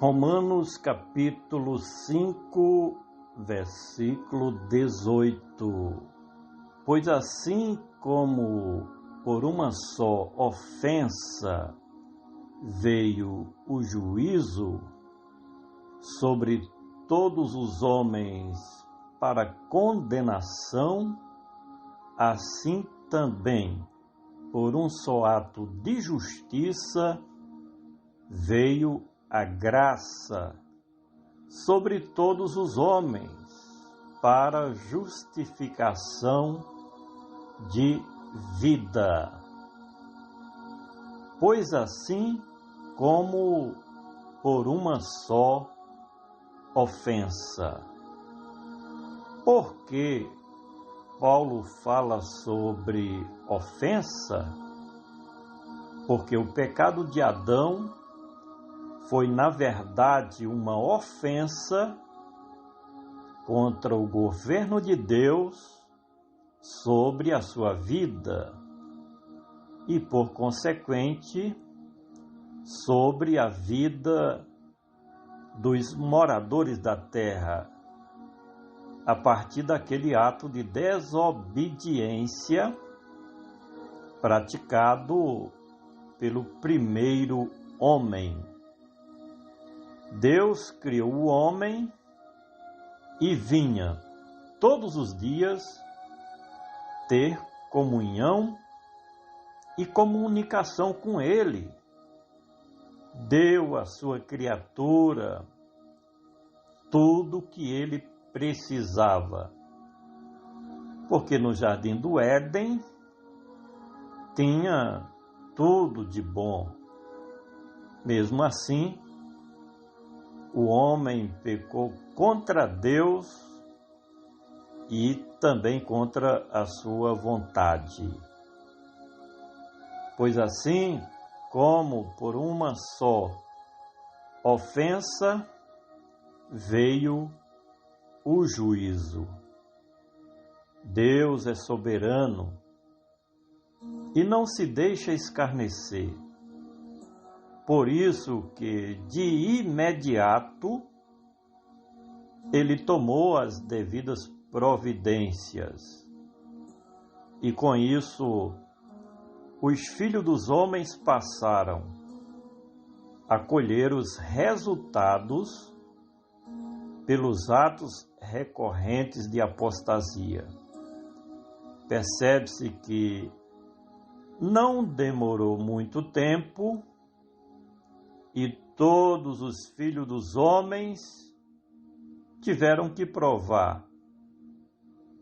Romanos capítulo 5, versículo 18. Pois assim como por uma só ofensa veio o juízo sobre todos os homens para condenação, assim também por um só ato de justiça veio a graça sobre todos os homens para justificação de vida. Pois assim como por uma só ofensa. Por que Paulo fala sobre ofensa? Porque o pecado de Adão foi, na verdade, uma ofensa contra o governo de Deus sobre a sua vida e, por consequente, sobre a vida dos moradores da terra, a partir daquele ato de desobediência praticado pelo primeiro homem. Deus criou o homem e vinha todos os dias ter comunhão e comunicação com ele. Deu à sua criatura tudo o que ele precisava. Porque no jardim do Éden tinha tudo de bom. Mesmo assim, o homem pecou contra Deus e também contra a sua vontade. Pois assim como por uma só ofensa veio o juízo. Deus é soberano e não se deixa escarnecer. Por isso que, de imediato, ele tomou as devidas providências. E com isso, os filhos dos homens passaram a colher os resultados pelos atos recorrentes de apostasia. Percebe-se que não demorou muito tempo e todos os filhos dos homens tiveram que provar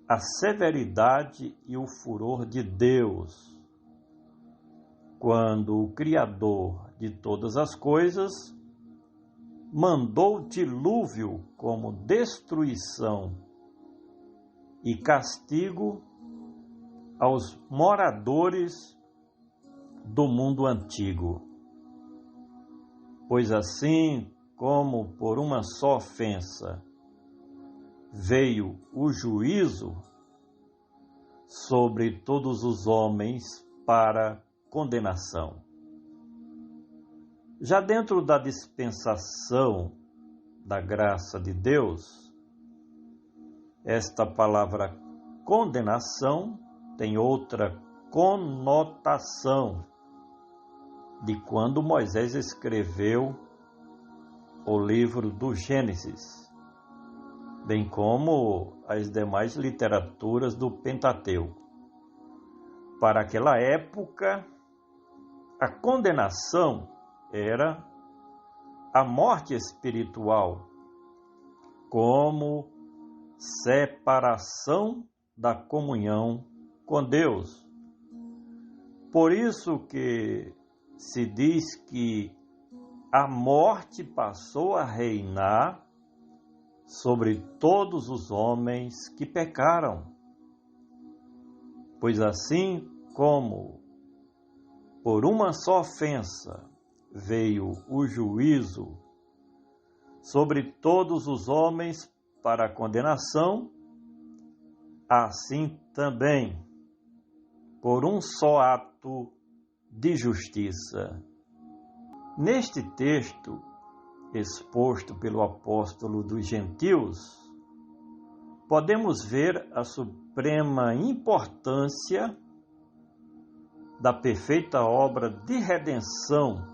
a severidade e o furor de Deus, quando o Criador de todas as coisas mandou o dilúvio como destruição e castigo aos moradores do mundo antigo. Pois assim como por uma só ofensa veio o juízo sobre todos os homens para condenação. Já dentro da dispensação da graça de Deus, esta palavra condenação tem outra conotação de quando Moisés escreveu o livro do Gênesis, bem como as demais literaturas do Pentateuco. Para aquela época, a condenação era a morte espiritual, como separação da comunhão com Deus. Por isso que se diz que a morte passou a reinar sobre todos os homens que pecaram. Pois assim como por uma só ofensa veio o juízo sobre todos os homens para a condenação, assim também por um só ato de justiça. Neste texto, exposto pelo apóstolo dos gentios, podemos ver a suprema importância da perfeita obra de redenção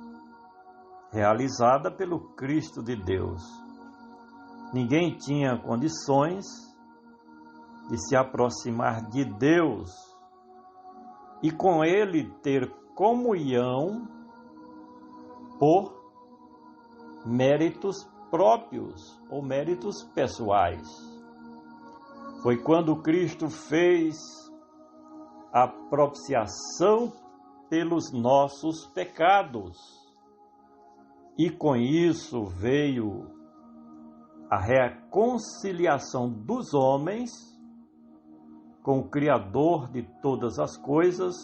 realizada pelo Cristo de Deus. Ninguém tinha condições de se aproximar de Deus e com Ele ter comunhão por méritos próprios ou méritos pessoais. Foi quando Cristo fez a propiciação pelos nossos pecados e com isso veio a reconciliação dos homens com o Criador de todas as coisas.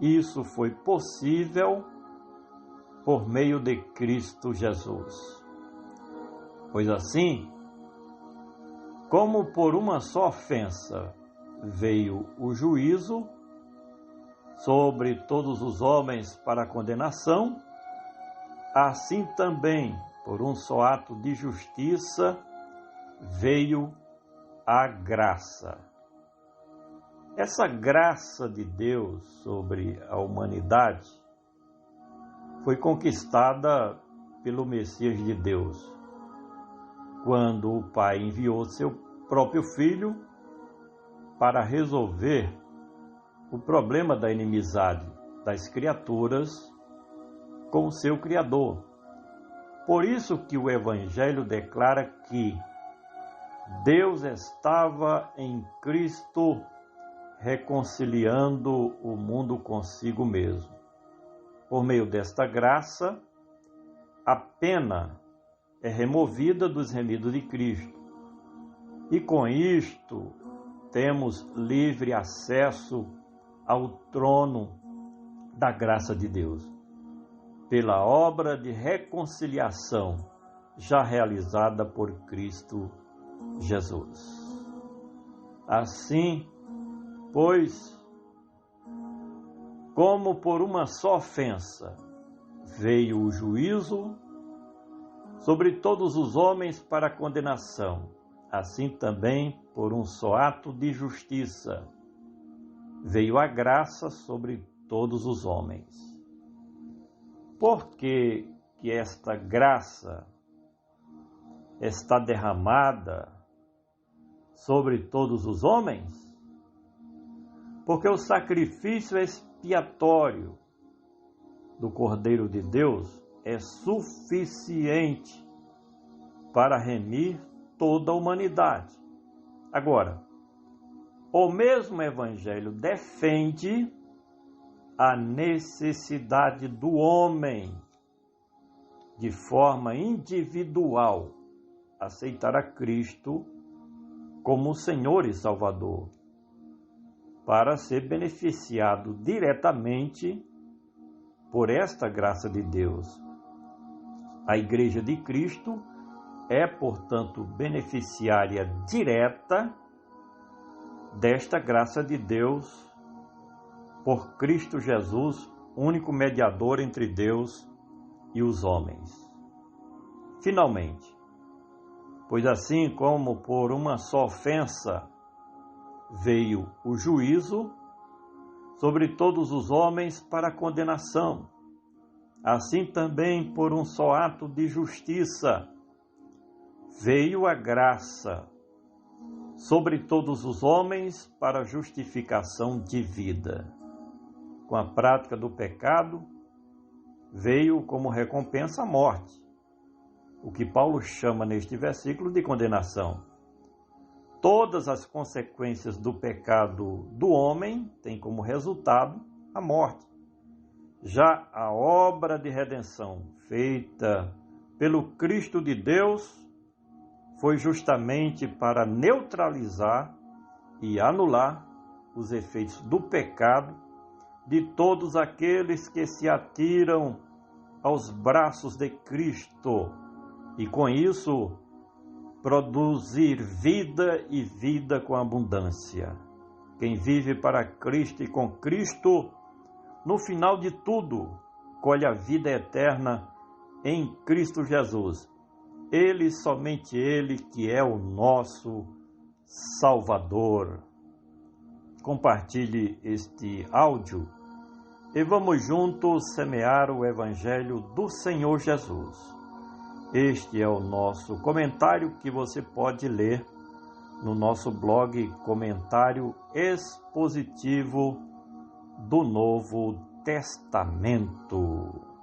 Isso foi possível por meio de Cristo Jesus. Pois assim, como por uma só ofensa veio o juízo sobre todos os homens para a condenação, assim também, por um só ato de justiça, veio a graça. Essa graça de Deus sobre a humanidade foi conquistada pelo Messias de Deus, quando o Pai enviou seu próprio Filho para resolver o problema da inimizade das criaturas com o seu Criador. Por isso que o Evangelho declara que Deus estava em Cristo reconciliando o mundo consigo mesmo. Por meio desta graça, a pena é removida dos remidos de Cristo. E com isto, temos livre acesso ao trono da graça de Deus, pela obra de reconciliação já realizada por Cristo Jesus. Assim, pois, como por uma só ofensa veio o juízo sobre todos os homens para condenação, assim também por um só ato de justiça veio a graça sobre todos os homens. Por que esta graça está derramada sobre todos os homens? Porque o sacrifício expiatório do Cordeiro de Deus é suficiente para remir toda a humanidade. Agora, o mesmo Evangelho defende a necessidade do homem, de forma individual, aceitar a Cristo como Senhor e Salvador, para ser beneficiado diretamente por esta graça de Deus. A Igreja de Cristo é, portanto, beneficiária direta desta graça de Deus por Cristo Jesus, único mediador entre Deus e os homens. Finalmente, pois assim como por uma só ofensa veio o juízo sobre todos os homens para condenação, assim também por um só ato de justiça veio a graça sobre todos os homens para justificação de vida. Com a prática do pecado, veio como recompensa a morte, o que Paulo chama neste versículo de condenação. Todas as consequências do pecado do homem têm como resultado a morte. Já a obra de redenção feita pelo Cristo de Deus foi justamente para neutralizar e anular os efeitos do pecado de todos aqueles que se atiram aos braços de Cristo e com isso produzir vida e vida com abundância. Quem vive para Cristo e com Cristo, no final de tudo, colhe a vida eterna em Cristo Jesus. Ele, somente Ele, que é o nosso Salvador. Compartilhe este áudio e vamos juntos semear o Evangelho do Senhor Jesus. Este é o nosso comentário que você pode ler no nosso blog Comentário Expositivo do Novo Testamento.